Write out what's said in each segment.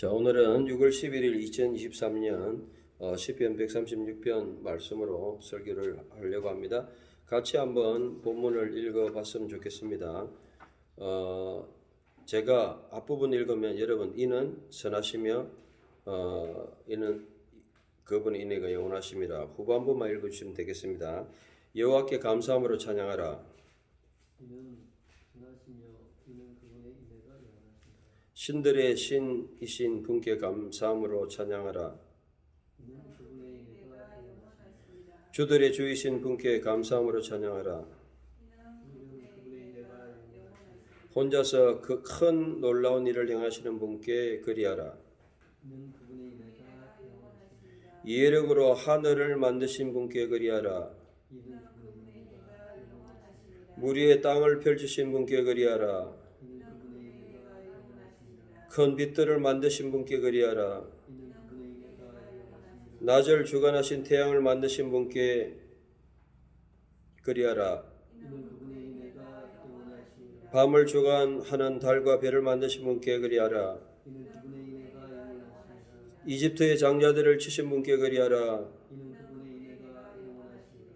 자, 오늘은 6월 11일 2023년 시편 136편 말씀으로 설교를 하려고 합니다. 같이 한번 본문을 읽어봤으면 좋겠습니다. 제가 앞부분 읽으면 여러분 이는 선하시며 이는 그분의 인애가 영원하심이라 후반부만 읽어주시면 되겠습니다. 여호와께 감사함으로 찬양하라. 이는 선하시며 이는 그분의 인애가 영원하시니라. 신들의 신이신 분께 감사함으로 찬양하라. 이는 그분의 인애가 영원하시니라. 주들의 주이신 분께 감사함으로 찬양하라. 이는 그분의 인애가 영원하시니라. 혼자서 그 큰 놀라운 일을 행하시는 분께 그리하라. 이는 그분의 인애가 영원하시니라. 이해력으로 하늘을 만드신 분께 그리하라. 이는 그분의 인애가 영원하시니라. 물 위에 땅을 펼치신 분께 그리하라. 이는 그분의 인애가 영원하시니라. 큰 빛들을 만드신 분께 그리하라. 이는 그분의 인애가 영원하시니라. 낮을 주관하신 태양을 만드신 분께 그리하라. 이는 그분의 인애가 영원하시니라. 밤을 주관하는 달과 별을 만드신 분께 그리하라. 이는 그분의 인애가 영원하시니라. 이집트의 장자들을 치신 분께 그리하라. 이는 그분의 인애가 영원하시니라.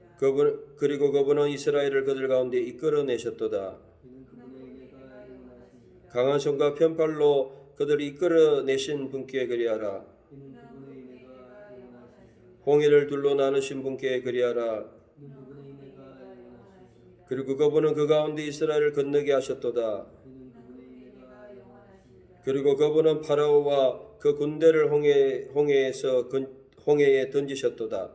그리고 그분은 이스라엘을 그들 가운데 이끌어내셨도다. 이는 그분의 인애가 영원하시니라. 강한 손과 편팔로 그들을 이끌어내신 분께 그리하라. 이는 그분의 인애가 영원하시니라. 홍해를 둘로 나누신 분께 그리하라. 이는 그분의 인애가 영원하시니라. 그리고 그분은 그 가운데 이스라엘을 건너게 하셨도다. 이는 그분의 인애가 영원하시니라. 그리고 그분은 파라오와 그 군대를 홍해에 던지셨도다.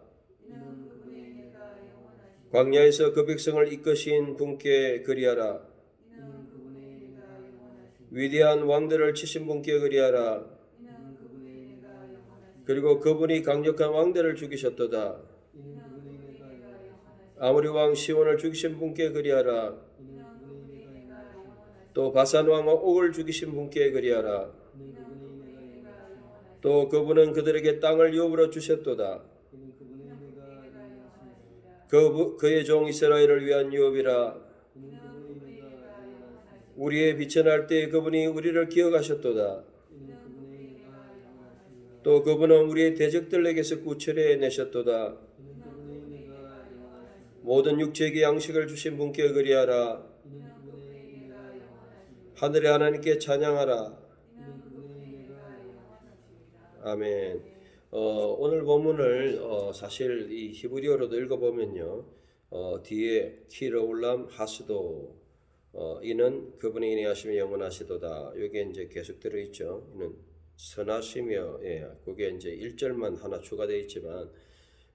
이는 그분의 인애가 영원하시니라. 광야에서 그 백성을 이끄신 분께 그리하라. 이는 그분의 인애가 영원하시니라. 위대한 왕들을 치신 분께 그리하라. 이는 그분의 인애가 영원하시니라. 그리고 그분이 강력한 왕들을 죽이셨도다. 이는 그분의 인애가 영원하시니라. 아모리 왕 시온을 죽이신 분께 그리하라. 이는 그분의 인애가 영원하시니라. 또 바산 왕 옥을 죽이신 분께 그리하라. 이는 그분의 인애가 영원하시니라. 또 그분은 그들에게 땅을 유업으로 주셨도다. 이는 그분의 인애가 영원하시니라. 그의 종 이스라엘을 위한 유업이라. 이는 그분의 인애가 영원하시니라. 우리의 빛이 날 때 그분이 우리를 기억하셨도다. 이는 그분의 인애가 영원하시니라. 또 그분은 우리의 대적들에게서 구출해 내셨도다. 이는 그분의 인애가 영원하시니라. 모든 육체에게 양식을 주신 분께 그리하라. 이는 그분의 인애가 영원하시니라. 하늘의 하나님께 찬양하라. 이는 그분의 인애가 영원하시니라. 아멘. 오늘 본문을 사실 이 히브리어로도 읽어보면요. 뒤에 키르올람 하스도 이는 그분의 인애하심이 영원하시도다. 여기에 이제 계속 들어있죠. 이는 선하시며 그게 이제 1절만 하나 추가되어 있지만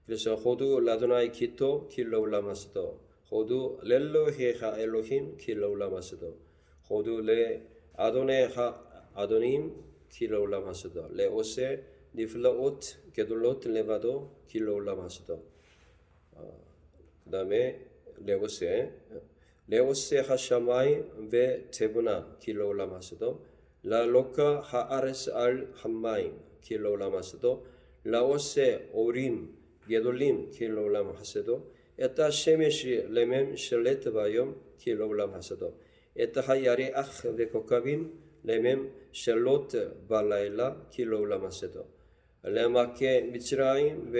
그래서 호두 라도나이 기토 키르올람 하스도 호두 렐로헤하 엘로힘 키르올람 하스도 호두 레 아도네 하 아도님 키르올람 하스도 레오세 니플라옷 게돌롯 레바도 길로올람 하스도 그 다음에 레오세 하샤마이 베 테브나 길로올람 하스도 라로카 하아레스 알 함마임 길로올람 하스도 라오세 오림 게돌림 길로올람 하스도 에타 셰메시 레멤 셜레트 바이옴 길로올람 하스도 에타 하야리 아흐 베 코카빔 레멤 셜로트 발라일라 길로올람 하스도 레마케 미츠라임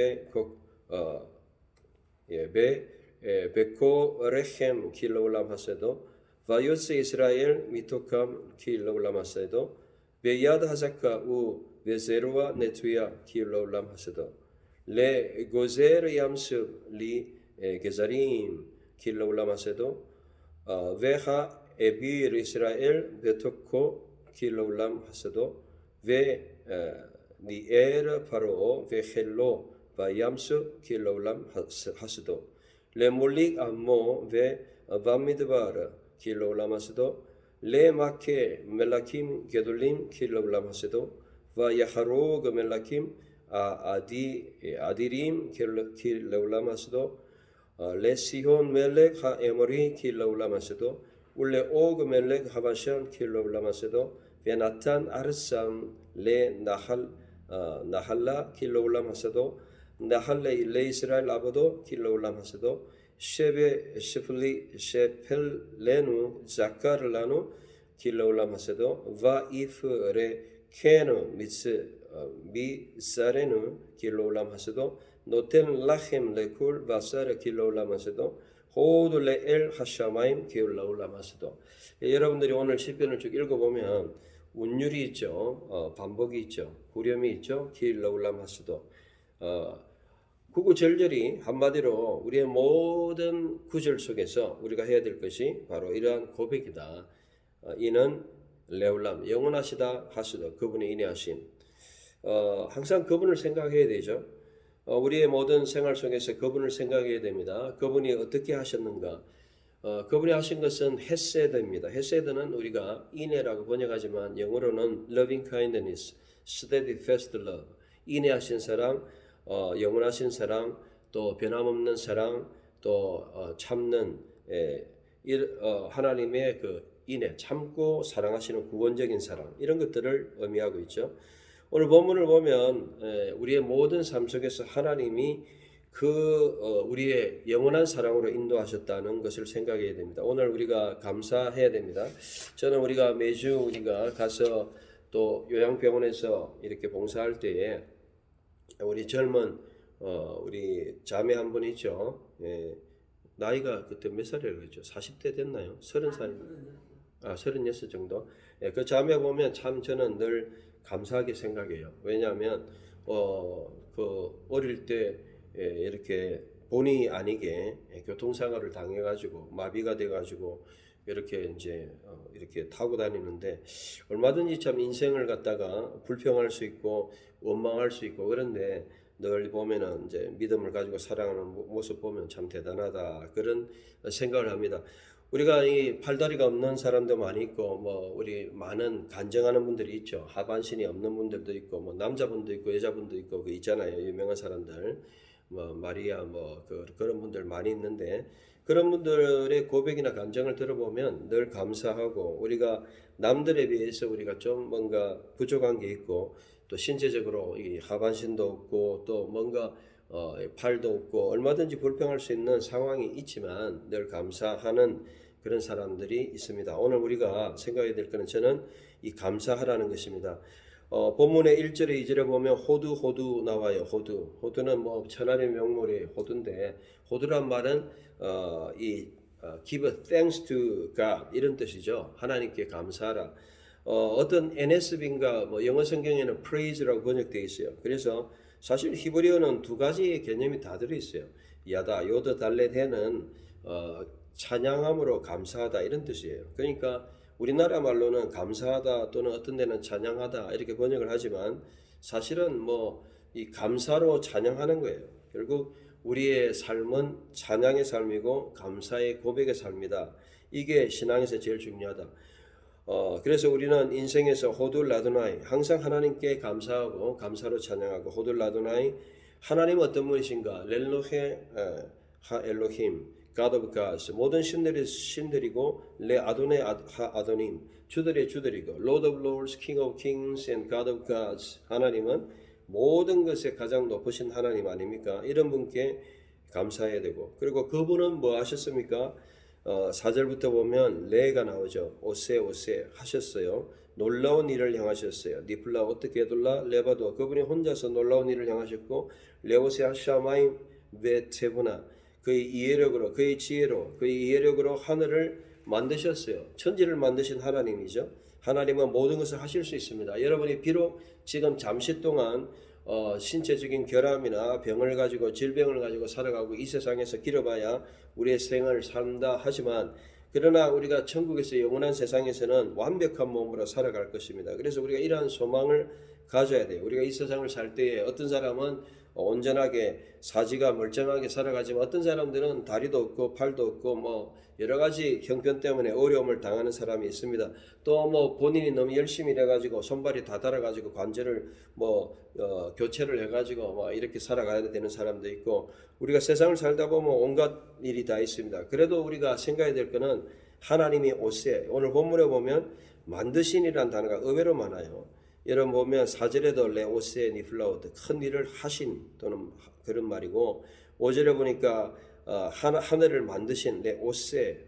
베코 레헴 킬로울람 하세도 바요스 이스라엘 미토캄 킬로울람 하세도 베야드 하자카 우 베제르와 네투야 킬로울람 하세도 레 고제르 얌스 리 게자림 킬로울람 하세도 베하 에비르 이스라엘 베토코 킬로울람 하세도 베 니에르 파로 베헬로 바얌스 킬로울람 하스도 레몰릭 암모 베 바미드바르 킬로울람 하스도 레마케 멜라킴 게돌림 킬로울람 하스도 바야하로그 멜라킴 아디림 킬로울람 하스도 레시혼 멜렉 하에모리 킬로울람 하스도 울레 오그 멜렉 하바샨 킬로울람 하스도 베나탄 아르삼 레 나할라 킬로울람 하세도 나할레 레이스라엘 아보도 킬로울람 하세도 셰베 셰플리 셰펠레누 자카르라누 킬로울람 하세도 바이프 레 케누 미사레누 길로울람 하세도 노텐 라헴 레쿨 바사르 길로울람 하세도 호두 레엘 하샤마임 기울라울람 하세도. 여러분들이 오늘 시편을 쭉 읽어보면 운율이 있죠. 반복이 있죠. 후렴이 있죠. 기울라울람 하세도. 구구절절이 한마디로 우리의 모든 구절 속에서 우리가 해야 될 것이 바로 이러한 고백이다. 이는 레울람 영원하시다 하시도 그분이 인내하신. 항상 그분을 생각해야 되죠. 우리의 모든 생활 속에서 그분을 생각해야 됩니다. 그분이 어떻게 하셨는가. 그분이 하신 것은 헤세드입니다. 헤세드는 우리가 인애라고 번역하지만 영어로는 loving kindness, steadfast love, 인애하신 사랑, 영원하신 사랑, 또 변함없는 사랑, 또 참는 하나님의 그 인애, 참고 사랑하시는 구원적인 사랑, 이런 것들을 의미하고 있죠. 오늘 본문을 보면 우리의 모든 삶 속에서 하나님이 우리의 영원한 사랑으로 인도하셨다는 것을 생각해야 됩니다. 오늘 우리가 감사해야 됩니다. 저는 우리가 매주 우리가 가서 또 요양병원에서 이렇게 봉사할 때에 우리 젊은 우리 자매 한 분 있죠. 나이가 그때 몇 살이라고 했죠? 40대 됐나요? 30살? 36 정도. 그 자매 보면 참 저는 늘 감사하게 생각해요. 왜냐하면 그 어릴 때 이렇게 본의 아니게 교통사고를 당해가지고 마비가 돼가지고 이렇게 이제 이렇게 타고 다니는데 얼마든지 참 인생을 갖다가 불평할 수 있고 원망할 수 있고 그런데 늘 보면은 이제 믿음을 가지고 살아가는 모습 보면 참 대단하다 그런 생각을 합니다. 우리가 이 팔다리가 없는 사람도 많이 있고 뭐 우리 많은 간증하는 분들이 있죠. 하반신이 없는 분들도 있고 뭐 남자분도 있고 여자분도 있고 그 있잖아요. 유명한 사람들 뭐 마리아 뭐 그런 분들 많이 있는데 그런 분들의 고백이나 간증을 들어보면 늘 감사하고 우리가 남들에 비해서 우리가 좀 뭔가 부족한 게 있고 또 신체적으로 이 하반신도 없고 또 뭔가 팔도 없고 얼마든지 불평할 수 있는 상황이 있지만 늘 감사하는 그런 사람들이 있습니다. 오늘 우리가 생각해야 될 것은 저는 이 감사하라는 것입니다. 본문의 1절에 2절에 보면 호두 나와요. 호두는 뭐 천하의 명물이 호두인데 호두란 말은 give thanks to God 이런 뜻이죠. 하나님께 감사하라. 어떤 NSB인가 뭐 영어 성경에는 praise라고 번역되어 있어요. 그래서 사실 히브리어는 두 가지의 개념이 다 들어 있어요. 야다 요드 달렛해는 찬양함으로 감사하다 이런 뜻이에요. 그러니까 우리나라 말로는 감사하다 또는 어떤 데는 찬양하다 이렇게 번역을 하지만 사실은 뭐 이 감사로 찬양하는 거예요. 결국 우리의 삶은 찬양의 삶이고 감사의 고백의 삶이다. 이게 신앙에서 제일 중요하다. 그래서 우리는 인생에서 호둘 라도나이 항상 하나님께 감사하고 감사로 찬양하고 호둘 라도나이 하나님 어떤 분이신가 렐로헤 하 엘로힘 God of gods 모든 신들이 신들이고 레 아도네 하 아도님 주들의 주들이고 Lord of lords King of kings and God of gods 하나님은 모든 것에 가장 높으신 하나님 아닙니까? 이런 분께 감사해야 되고 그리고 그분은 뭐 하셨습니까? 4절부터 보면 레가 나오죠. 오세 하셨어요. 놀라운 일을 향하셨어요. 니플라 어떻게 해둘라 레바도 그분이 혼자서 놀라운 일을 향하셨고 레오세 하샤마임 베테브나 그의 이해력으로 그의 지혜로 그의 이해력으로 하늘을 만드셨어요. 천지를 만드신 하나님이죠. 하나님은 모든 것을 하실 수 있습니다. 여러분이 비록 지금 잠시 동안 신체적인 결함이나 병을 가지고 질병을 가지고 살아가고 이 세상에서 길어봐야 우리의 생을 산다 하지만 그러나 우리가 천국에서 영원한 세상에서는 완벽한 몸으로 살아갈 것입니다. 그래서 우리가 이러한 소망을 가져야 돼요. 우리가 이 세상을 살 때에 어떤 사람은 온전하게 사지가 멀쩡하게 살아가지만 어떤 사람들은 다리도 없고 팔도 없고 뭐 여러 가지 형편 때문에 어려움을 당하는 사람이 있습니다. 또 뭐 본인이 너무 열심히 해가지고 손발이 다 닳아가지고 관절을 교체를 해가지고 뭐 이렇게 살아가야 되는 사람도 있고 우리가 세상을 살다 보면 온갖 일이 다 있습니다. 그래도 우리가 생각해야 될 거는 하나님이 오세 오늘 본문에 보면 만드신이라는 단어가 의외로 많아요. 여러분 보면 4절에도 레오세 니플라우드 큰 일을 하신 또는 그런 말이고 5절에 보니까 하늘을 만드신 레오세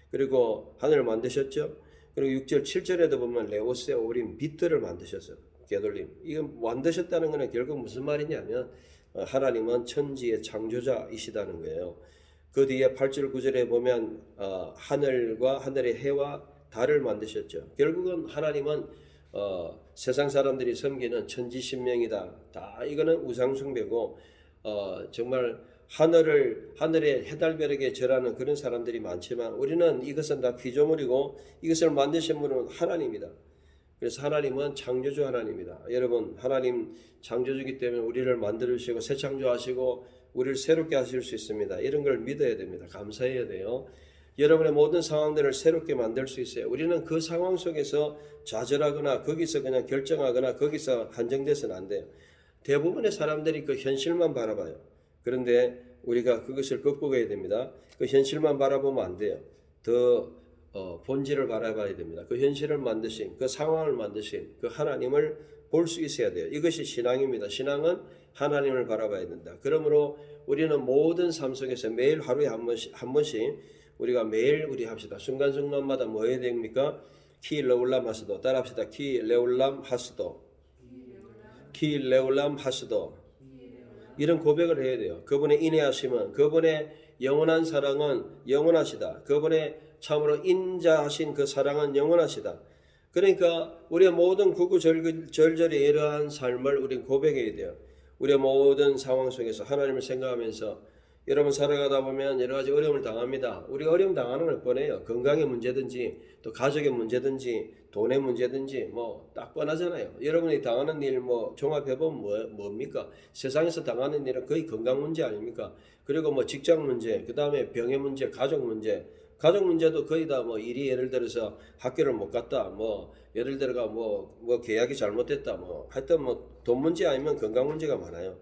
그리고 하늘을 만드셨죠. 그리고 6절 7절에도 보면 레오스에 오린 빗들을 만드셨어요. 게돌림. 이거 만드셨다는 것은 결국 무슨 말이냐면 하나님은 천지의 창조자이시다는 거예요. 그 뒤에 8절 9절에 보면 하늘과 하늘의 해와 달을 만드셨죠. 결국은 하나님은 세상 사람들이 섬기는 천지신명이다. 다 이거는 우상숭배고 정말 하늘의 해달별에게 절하는 그런 사람들이 많지만 우리는 이것은 다 피조물이고 이것을 만드신 분은 하나님이다. 그래서 하나님은 창조주 하나님이다. 여러분 하나님 창조주기 때문에 우리를 만들으시고 새 창조하시고 우리를 새롭게 하실 수 있습니다. 이런 걸 믿어야 됩니다. 감사해야 돼요. 여러분의 모든 상황들을 새롭게 만들 수 있어요. 우리는 그 상황 속에서 좌절하거나 거기서 그냥 결정하거나 거기서 한정돼서는 안 돼요. 대부분의 사람들이 그 현실만 바라봐요. 그런데 우리가 그것을 극복해야 됩니다. 그 현실만 바라보면 안 돼요. 더 본질을 바라봐야 됩니다. 그 현실을 만드신, 그 상황을 만드신 그 하나님을 볼 수 있어야 돼요. 이것이 신앙입니다. 신앙은 하나님을 바라봐야 된다. 그러므로 우리는 모든 삶 속에서 매일 하루에 한 번씩 우리가 매일 우리 합시다. 순간순간마다 뭐 해야 됩니까? 키 레올람 하스도. 따라합시다. 키 레올람 하스도. 키 레올람 하스도. 이런 고백을 해야 돼요. 그분의 인내하심은, 그분의 영원한 사랑은 영원하시다. 그분의 참으로 인자하신 그 사랑은 영원하시다. 그러니까 우리의 모든 구구절절의 이러한 삶을 우리는 고백해야 돼요. 우리의 모든 상황 속에서 하나님을 생각하면서 여러분 살아가다 보면 여러 가지 어려움을 당합니다. 우리가 어려움 당하는 걸 뻔해요. 건강의 문제든지 또 가족의 문제든지 돈의 문제든지 뭐 딱 뻔하잖아요. 여러분이 당하는 일 뭐 종합해보면 뭡니까? 세상에서 당하는 일은 거의 건강 문제 아닙니까? 그리고 뭐 직장 문제, 그 다음에 병의 문제, 가족 문제도 거의 다 뭐 일이 예를 들어서 학교를 못 갔다, 뭐 예를 들어가 뭐 계약이 잘못됐다, 뭐 하여튼 뭐 돈 문제 아니면 건강 문제가 많아요.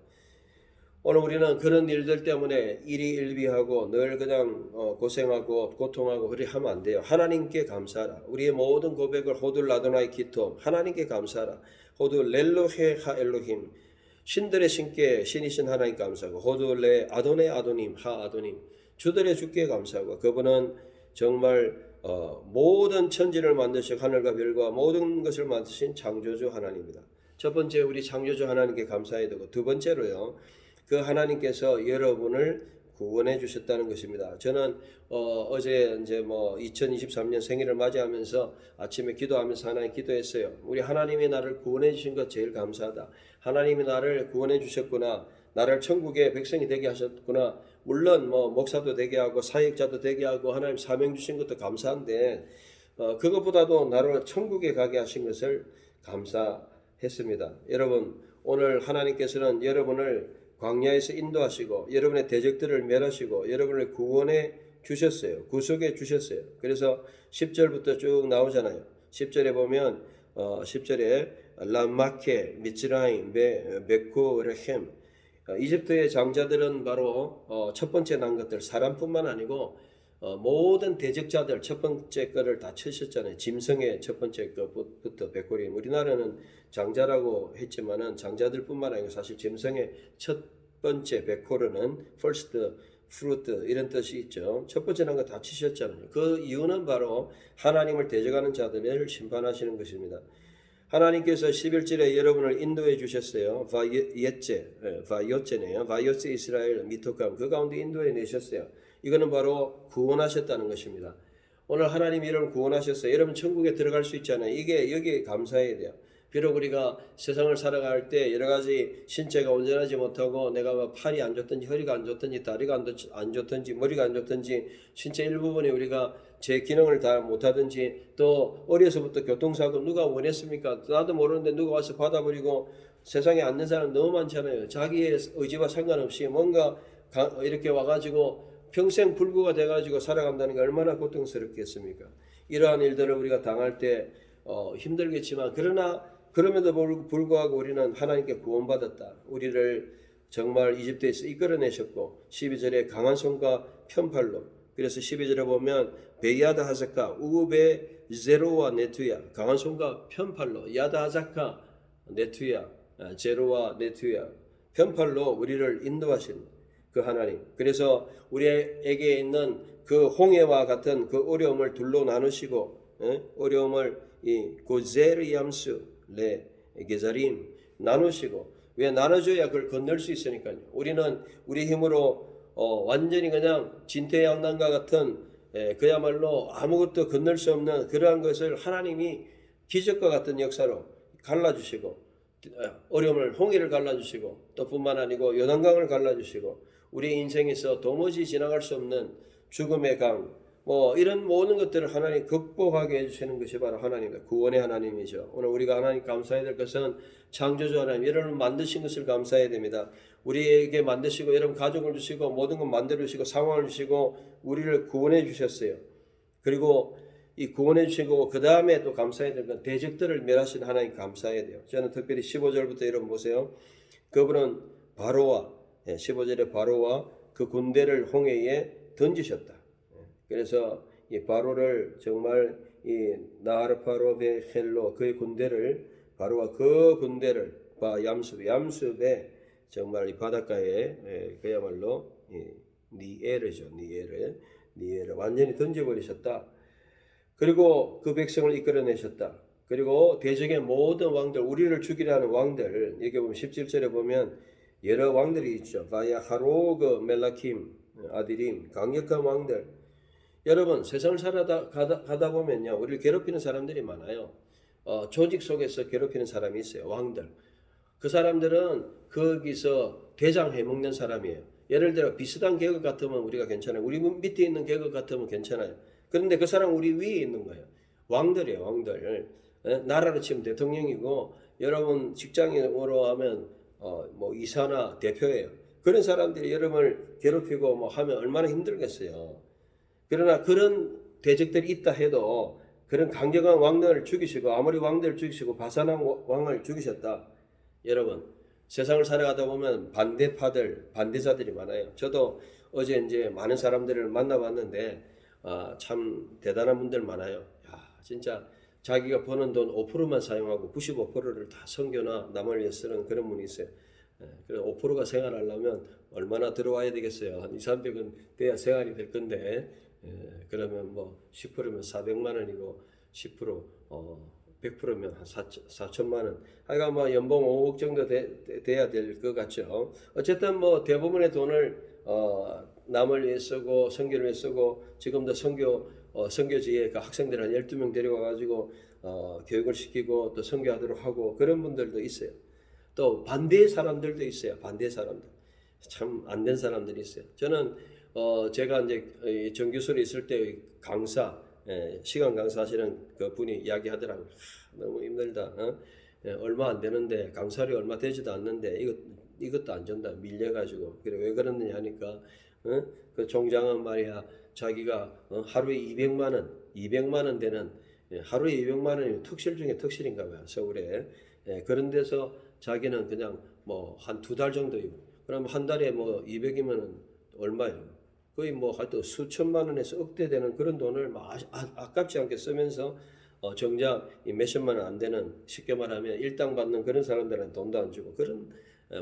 오늘 우리는 그런 일들 때문에 일희일비하고 늘 그냥 고생하고 고통하고 그리 하면 안 돼요. 하나님께 감사하라. 우리의 모든 고백을 호둘 아도나이 기토 하나님께 감사하라. 호둘 렐로헤 하 엘로힘 신들의 신께 신이신 하나님 감사하고 호둘 레 아도네 아도님 하 아도님 주들의 주께 감사하고 그분은 정말 모든 천지를 만드신 하늘과 별과 모든 것을 만드신 창조주 하나님입니다. 첫 번째 우리 창조주 하나님께 감사해야 되고 두 번째로요. 그 하나님께서 여러분을 구원해 주셨다는 것입니다. 저는 어제 이제 뭐 2023년 생일을 맞이하면서 아침에 기도하면서 하나님 기도했어요. 우리 하나님이 나를 구원해 주신 것 제일 감사하다. 하나님이 나를 구원해 주셨구나. 나를 천국의 백성이 되게 하셨구나. 물론 뭐 목사도 되게 하고 사역자도 되게 하고 하나님 사명 주신 것도 감사한데 그것보다도 나를 천국에 가게 하신 것을 감사했습니다. 여러분 오늘 하나님께서는 여러분을 광야에서 인도하시고 여러분의 대적들을 멸하시고 여러분을 구원해 주셨어요. 구속해 주셨어요. 그래서 10절부터 쭉 나오잖아요. 10절에 보면 10절에 람마케, 미츠라임, 베코, 레헴 이집트의 장자들은 바로 첫 번째 난 것들 사람뿐만 아니고 모든 대적자들 첫 번째 거를 다 치셨잖아요. 짐승의 첫 번째 거부터 백골임. 우리나라는 장자라고 했지만은 장자들뿐만 아니고 사실 짐승의 첫 번째 백호르는 first fruit 이런 뜻이 있죠. 첫 번째 난 거 다 치셨잖아요. 그 이유는 바로 하나님을 대적하는 자들을 심판하시는 것입니다. 하나님께서 11절에 여러분을 인도해 주셨어요. 바이오체네요. 바이오체 이스라엘 미토감 그 가운데 인도해 내셨어요. 이거는 바로 구원하셨다는 것입니다. 오늘 하나님이 여러분 구원하셨어요. 여러분 천국에 들어갈 수 있잖아요. 이게 여기에 감사해야 돼요. 비록 우리가 세상을 살아갈 때 여러 가지 신체가 온전하지 못하고 내가 뭐 팔이 안 좋든지 허리가 안 좋든지 다리가 안 좋든지 머리가 안 좋든지 신체 일부분에 우리가 제 기능을 다 못하든지 또 어려서부터 교통사고 누가 원했습니까? 나도 모르는데 누가 와서 받아버리고 세상에 앉는 사람 너무 많잖아요. 자기의 의지와 상관없이 뭔가 이렇게 와가지고 평생 불구가 돼가지고 살아간다는 게 얼마나 고통스럽겠습니까? 이러한 일들을 우리가 당할 때 힘들겠지만 그럼에도 불구하고 우리는 하나님께 구원받았다. 우리를 정말 이집트에서 이끌어내셨고 12절에 강한 손과 편팔로 그래서 12절에 보면 베야다 하자카 우베 제로와 네투야 강한 손과 편팔로 야다 하자카 네투야 제로와 네투야 편팔로 우리를 인도하신 그 하나님. 그래서 우리에게 있는 그 홍해와 같은 그 어려움을 둘로 나누시고 어려움을 이 고제르 얌스 레 게자림 나누시고 왜 나눠줘야 그걸 건널 수 있으니까요. 우리는 우리 힘으로 완전히 그냥 진퇴양난과 같은 그야말로 아무것도 건널 수 없는 그러한 것을 하나님이 기적과 같은 역사로 갈라주시고 어려움을 홍해를 갈라주시고 또 뿐만 아니고 요단강을 갈라주시고 우리 인생에서 도무지 지나갈 수 없는 죽음의 강 뭐 이런 모든 것들을 하나님 극복하게 해주시는 것이 바로 하나님의 구원의 하나님이죠. 오늘 우리가 하나님 감사해야 될 것은 창조주 하나님 여러분 만드신 것을 감사해야 됩니다. 우리에게 만드시고 여러분 가족을 주시고 모든 것 만들어 주시고 상황을 주시고 우리를 구원해 주셨어요. 그리고 이 구원해 주시고 그 다음에 또 감사해야 될 건 대적들을 멸하신 하나님 감사해야 돼요. 저는 특별히 15절부터 여러분 보세요. 그분은 바로와 15절에 바로와 그 군대를 홍해에 던지셨다. 그래서 이 바로를 정말 이 나하르파로베 헬로 그의 군대를 바로와 그 군대를 얌습에 정말 이 바닷가에 그야말로 니에르죠. 니에르 완전히 던져버리셨다. 그리고 그 백성을 이끌어내셨다. 그리고 대적의 모든 왕들 우리를 죽이려는 왕들 여기 보면 17절에 보면 여러 왕들이 있죠. 바야 하로그 멜라킴 아디림 강력한 왕들 여러분 세상을 가다 보면요 우리를 괴롭히는 사람들이 많아요. 조직 속에서 괴롭히는 사람이 있어요. 왕들. 그 사람들은 거기서 대장 해먹는 사람이에요. 예를 들어 비슷한 계급 같으면 우리가 괜찮아요. 우리 밑에 있는 계급 같으면 괜찮아요. 그런데 그 사람 우리 위에 있는 거예요. 왕들이에요. 왕들. 나라로 치면 대통령이고 여러분 직장으로 하면 뭐 이사나 대표예요. 그런 사람들이 여러분을 괴롭히고 뭐 하면 얼마나 힘들겠어요. 그러나 그런 대적들이 있다 해도 그런 강력한 왕들을 죽이시고 아모리 왕들을 죽이시고 바산왕 왕을 죽이셨다. 여러분 세상을 살아가다 보면 반대자들이 많아요. 저도 어제 이제 많은 사람들을 만나봤는데 참 대단한 분들 많아요. 야, 진짜 자기가 버는 돈 5%만 사용하고 95%를 다 선교나 남을 위해 쓰는 그런 분이 있어요. 그래서 5%가 생활하려면 얼마나 들어와야 되겠어요. 한 2, 300은 돼야 생활이 될 건데 그러면 뭐 10%면 400만 원이고 10% 100%면 한 4천만 원. 하여간 뭐 연봉 5억 정도 돼야 될 것 같죠. 어쨌든 뭐 대부분의 돈을 남을 위해 쓰고 선교를 위해 쓰고 지금도 선교지에 그 학생들 한 12명 데려와 가지고 교육을 시키고 또 선교하도록 하고 그런 분들도 있어요. 또 반대의 사람들도 있어요. 반대의 사람들. 참 안 된 사람들이 있어요. 저는 제가 이제 정규소에 있을 때 강사 시간 강사하시는 그 분이 이야기하더라고요. 너무 힘들다. 얼마 안 되는데 강사료 얼마 되지도 않는데 이것도 안 준다. 밀려가지고. 그래 왜 그러느냐 하니까 그 총장은 말이야 자기가 하루에 200만 원 되는 하루에 200만 원이면 특실 중에 특실인가 봐요. 서울에. 그런 데서 자기는 그냥 뭐 한 2달 정도이고 그럼 한 달에 뭐 200이면 얼마예요? 거의 뭐 하여튼 수천만 원에서 억대 되는 그런 돈을 막 아깝지 않게 쓰면서 정작 몇십만 원 안 되는 쉽게 말하면 일당 받는 그런 사람들은 돈도 안 주고 그런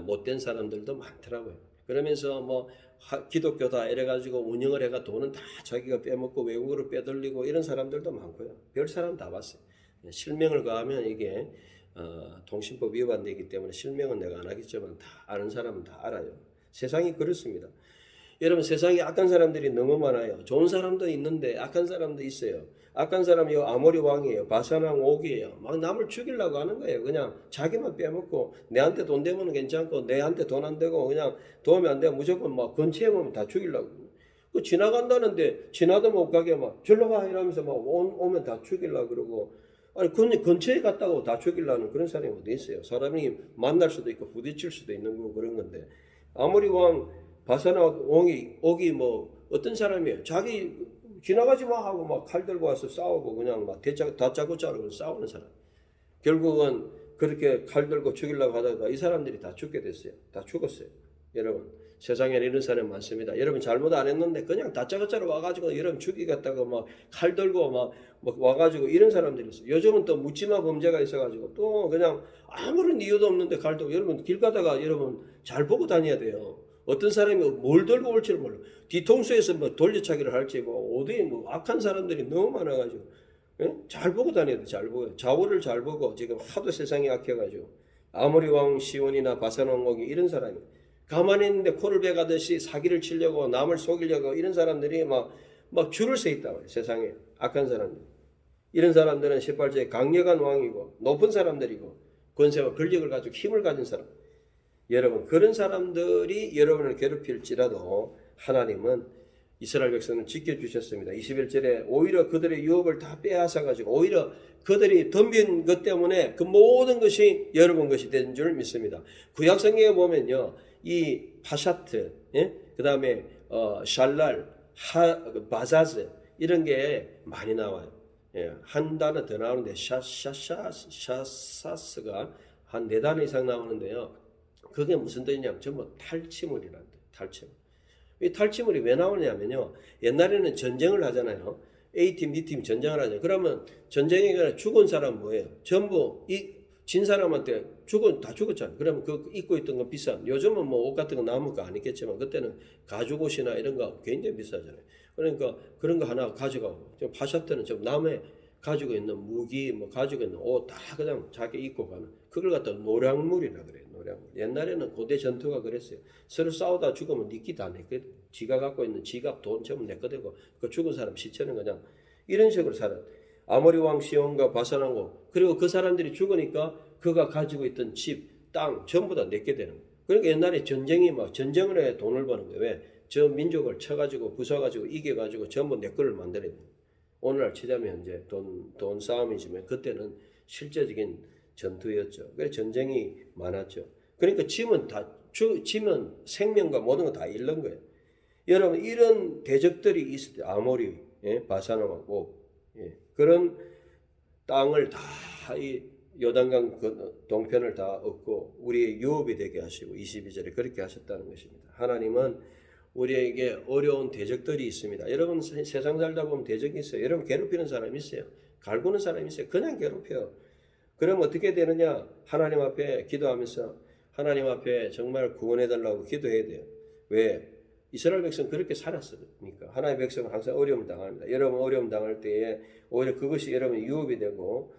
못된 사람들도 많더라고요. 그러면서 뭐 기독교다 이래가지고 운영을 해가 돈은 다 자기가 빼먹고 외국으로 빼돌리고 이런 사람들도 많고요. 별 사람 다 봤어요. 실명을 가하면 이게 통신법 위반되기 때문에 실명은 내가 안 하겠지만 다 아는 사람은 다 알아요. 세상이 그렇습니다. 여러분 세상에 악한 사람들이 너무 많아요. 좋은 사람도 있는데 악한 사람도 있어요. 악한 사람이 아모리 왕이에요. 바산왕 옥이에요. 막 남을 죽이려고 하는 거예요. 그냥 자기만 빼먹고 내한테 돈 되면 괜찮고 내한테 돈 안 되고 그냥 도움이 안 되고 무조건 막 근처에 오면 다 죽이려고. 그 지나간다는데 지나도 못 가게 막 절로 가 이러면서 막 오면 다 죽이려고 그러고 아니 근처에 갔다고 다 죽이려는 그런 사람이 어디 있어요. 사람이 만날 수도 있고 부딪힐 수도 있는 거고 그런 건데 아모리 왕 바산왕 옥이 뭐 어떤 사람이에요. 자기 지나가지 마 하고 막 칼 들고 와서 싸우고 그냥 막 다짜고 짜고 싸우는 사람. 결국은 그렇게 칼 들고 죽이려고 하다가 이 사람들이 다 죽게 됐어요. 다 죽었어요. 여러분 세상에 이런 사람 많습니다. 여러분 잘못 안 했는데 그냥 다짜고짜로 와가지고 여러분 죽이겠다고 막 칼 들고 막 와가지고 이런 사람들이 있어요. 요즘은 또 묻지마 범죄가 있어가지고 또 그냥 아무런 이유도 없는데 칼 들고 여러분 길 가다가 여러분 잘 보고 다녀야 돼요. 어떤 사람이 뭘 들고 올지를 몰라. 뒤통수에서 뭐 돌려차기를 할지 뭐 어디 뭐 악한 사람들이 너무 많아가지고 예? 잘 보고 다녀야 돼. 잘 보고. 좌우를 잘 보고 지금 하도 세상이 악해가지고 아모리 왕 시온이나 바산 왕국이 이런 사람이 가만히 있는데 코를 베가듯이 사기를 치려고 남을 속이려고 이런 사람들이 막 줄을 서 있다 말이에요. 세상에 악한 사람들. 이런 사람들은 18절에 강력한 왕이고 높은 사람들이고 권세와 권력을 가지고 힘을 가진 사람. 여러분 그런 사람들이 여러분을 괴롭힐지라도 하나님은 이스라엘 백성을 지켜주셨습니다. 21절에 오히려 그들의 유업을 다 빼앗아가지고 오히려 그들이 덤빈 것 때문에 그 모든 것이 여러분 것이 된 줄 믿습니다. 구약성경에 보면요. 이 파샤트, 예? 그 다음에 샬랄, 바자즈 이런 게 많이 나와요. 예, 한 단어 더 나오는데 샤사스가 한 4단어 이상 나오는데요. 그게 무슨 뜻이냐면 전부 탈취물이란다. 탈취물. 이 탈취물이 왜 나오냐면요. 옛날에는 전쟁을 하잖아요. A팀, B팀 전쟁을 하잖아요. 그러면 전쟁에 가서 죽은 사람 뭐예요? 전부 진 사람한테 다 죽었잖아요. 그러면 그 입고 있던 건 비싼. 요즘은 뭐 옷 같은 거 남을 거 아니겠지만 그때는 가죽옷이나 이런 거 굉장히 비싸잖아요. 그러니까 그런 거 하나 가져가고 파샤트는 좀 남의 가지고 있는 무기, 뭐 가지고 있는 옷 다 그냥 자기 입고 가는 그걸 갖다 노량물이라 그래요. 노량물. 옛날에는 고대 전투가 그랬어요. 서로 싸우다 죽으면 니끼 다 내거든. 지가 갖고 있는 지갑, 돈 전부 내거되고 그 죽은 사람 시체는 그냥 이런 식으로 살아. 아모리 왕 시온과 바산 왕국 그리고 그 사람들이 죽으니까 그가 가지고 있던 집, 땅 전부 다 내게 되는 거예요. 그러니까 옛날에 전쟁이 막 전쟁을 해 돈을 버는 거예요. 왜? 저 민족을 쳐가지고 부숴가지고 이겨가지고 전부 내 거를 만들어야 돼요. 오늘날 치자면 이제 돈 싸움이지만 그때는 실제적인 전투였죠. 그래서 전쟁이 많았죠. 그러니까 지면 생명과 모든 거 다 잃는 거예요. 여러분 이런 대적들이 있을 때 아모리, 예? 바산왕국 예? 그런 땅을 다 이 요단강 동편을 다 얻고 우리의 유업이 되게 하시고 22절에 그렇게 하셨다는 것입니다. 하나님은 우리에게 어려운 대적들이 있습니다. 여러분 세상 살다 보면 대적이 있어요. 여러분 괴롭히는 사람이 있어요. 갈구는 사람이 있어요. 그냥 괴롭혀요. 그럼 어떻게 되느냐? 하나님 앞에 기도하면서 하나님 앞에 정말 구원해달라고 기도해야 돼요. 왜? 이스라엘 백성은 그렇게 살았으니까. 하나님의 백성은 항상 어려움을 당합니다. 여러분 어려움 당할 때에 오히려 그것이 여러분의 유업이 되고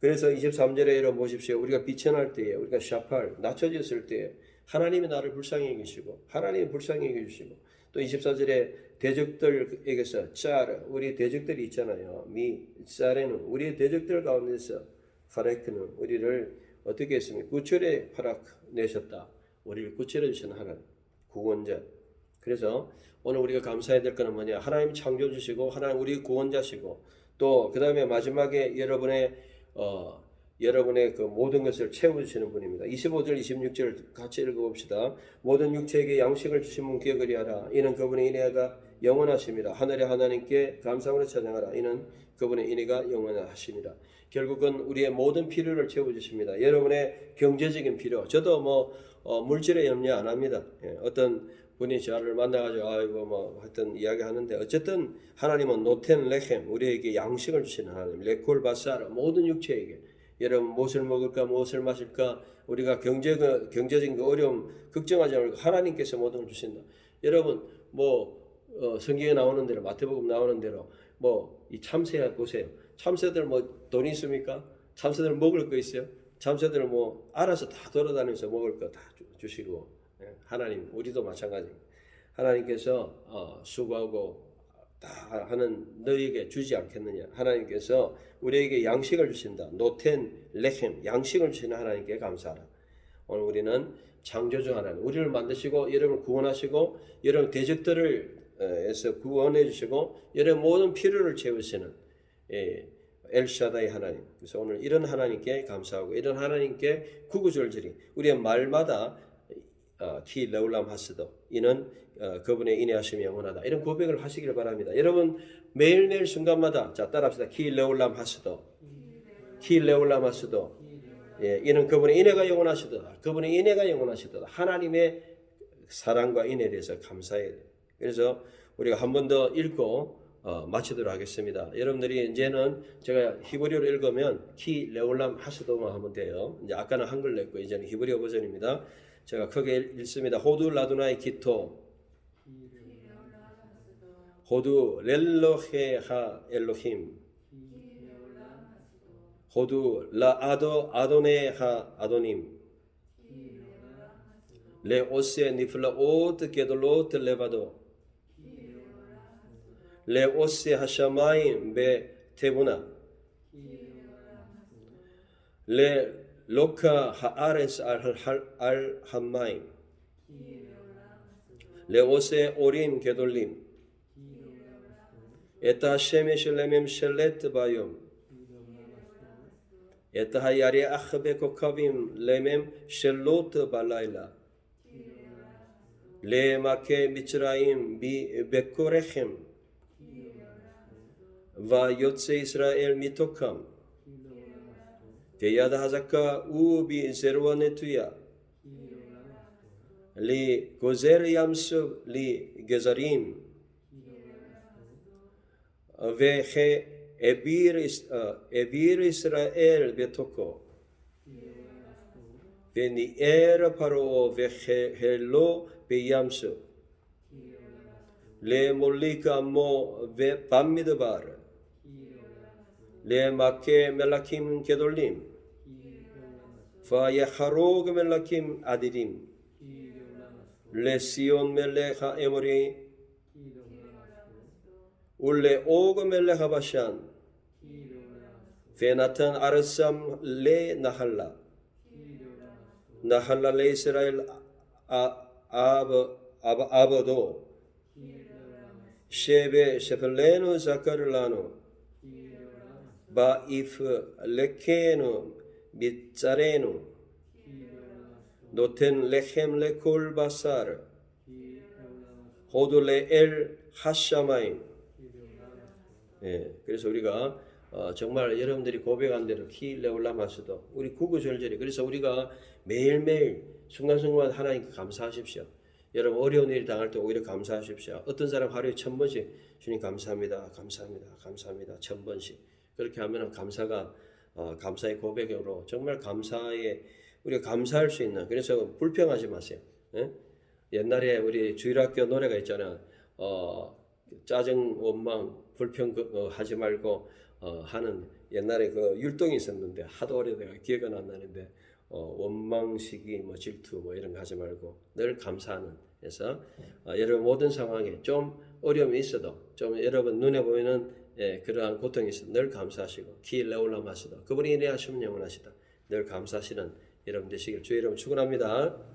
그래서 23절에 여러분 보십시오. 우리가 비천할 때에 우리가 샤팔 낮춰졌을 때에 하나님이 나를 불쌍히 여기시고 하나님이 불쌍히 여기시고 또 24절에 대적들에게서 짤 우리 대적들이 있잖아요. 짤에는 우리의 대적들 가운데서 파레크는 우리를 어떻게 했습니까? 구출의 파락 내셨다. 우리를 구출해 주시는 하나님 구원자. 그래서 오늘 우리가 감사해야 될 것은 뭐냐? 하나님 창조 주시고 하나님 우리 구원자시고 또 그 다음에 마지막에 여러분의 그 모든 것을 채워주시는 분입니다. 25절 26절 같이 읽어봅시다. 모든 육체에게 양식을 주신 분께 그리하라. 이는 그분의 인애가 영원하십니다. 하늘의 하나님께 감사함으로 찬양하라. 이는 그분의 인애가 영원하십니다. 결국은 우리의 모든 필요를 채워주십니다. 여러분의 경제적인 필요. 저도 물질에 염려 안 합니다. 어떤 분이 저를 만나가지고 하여튼 이야기하는데 어쨌든 하나님은 노텐 레헴 우리에게 양식을 주시는 하나님 레콜 바사라 모든 육체에게 여러분 무엇을 먹을까 무엇을 마실까 우리가 경제적인 어려움 걱정하지 말고 하나님께서 모든 걸 주신다. 여러분 성경에 나오는 대로 마태복음 나오는 대로 이 참새 보세요. 참새들 돈 있습니까? 참새들 먹을 거 있어요? 참새들 알아서 다 돌아다니면서 먹을 거 다 주시고 하나님 우리도 마찬가지입니다. 하나님께서 수고하고 다 하는 너희에게 주지 않겠느냐. 하나님께서 우리에게 양식을 주신다. 노텐 레헴 양식을 주시는 하나님께 감사하라. 오늘 우리는 창조주 하나님 우리를 만드시고 여러분을 구원하시고 여러분 대적들에서 구원해 주시고 여러분 모든 필요를 채우시는 엘샤다이 하나님. 그래서 오늘 이런 하나님께 감사하고 이런 하나님께 구구절절히 우리의 말마다 키 레울람 하스도 이는 그분의 인애하심이 영원하다. 이런 고백을 하시길 바랍니다. 여러분 매일매일 순간마다 자 따라합시다. 키 레울람 하스도 키 레울람 하스도 이는 그분의 인애가 영원하시도다. 그분의 인애가 영원하시도다. 하나님의 사랑과 인애에 대해서 감사해야 돼요. 그래서 우리가 한 번 더 읽고 마치도록 하겠습니다. 여러분들이 이제는 제가 히브리어로 읽으면 키 레울람 하스도만 하면 돼요. 이제 아까는 한글로 했고 이제는 히브리어 버전입니다. 제가 크게 읽습니다. 호두 라두나이 기토 호두 렐로헤하 엘로힘 호두 라아도 아도네하 아도님 레오세 니플라오트 게돌로트 레바도 레오세 하샤마임 베 테부나 레 로카 하아레스 알 함마임 레오세 오림 게돌림 에타 셰메실레멤 셸레트 바욤 에타 하야리 아흐베 코카빔 레멤 셸로트 발라일라 레마케 미츠라임 비 베코레켐 와 요츠 이스라엘 미토캄 베야다 하자카 우비 제르와네투야 리 고제르얌스 리 게자림 베헤 에비르 이스라엘 베토코 베니에르 파로 베헬로 베얌스 레 몰리카 모 베 밤미드바르 레 마케 멜라킴 게돌림 파야하로그 멜라킴 아디림 레 시온 멜레하 에모리 울레 오그 멜레하 바샨 페나탄 아르삼 레 나할라 나할라 레 이스라엘 아버도 셰베 셰펠레노 자카르라노 바이프 레케노 미짜레노 노텐 레헴 레콜 바사르 호돌레 엘 하샤마임. 예, 그래서 우리가 정말 여러분들이 고백한 대로 키레올라마스도 우리 구구절절히 그래서 우리가 매일매일 순간순간 하나님께 감사하십시오. 여러분 어려운 일 당할 때 오히려 감사하십시오. 어떤 사람 하루에 1000번씩 주님 감사합니다, 감사합니다, 감사합니다 1000번씩 그렇게 하면 감사가 감사의 고백으로 정말 감사에 우리가 감사할 수 있는 그래서 불평하지 마세요. 예? 옛날에 우리 주일학교 노래가 있잖아. 짜증, 원망, 불평 하지 말고 하는 옛날에 그 율동이 있었는데 하도 오래돼가 기억은 안 나는데 원망, 시기, 뭐 질투 뭐 이런 거 하지 말고 늘 감사하는. 그래서 여러분 모든 상황에 좀 어려움이 있어도 좀 여러분 눈에 보이는 그러한 고통이 있어도 늘 감사하시고 키레올라마시도 그분이 인내하시면 영원하시다. 늘 감사하시는 여러분 되시길 주의 이름 축원합니다.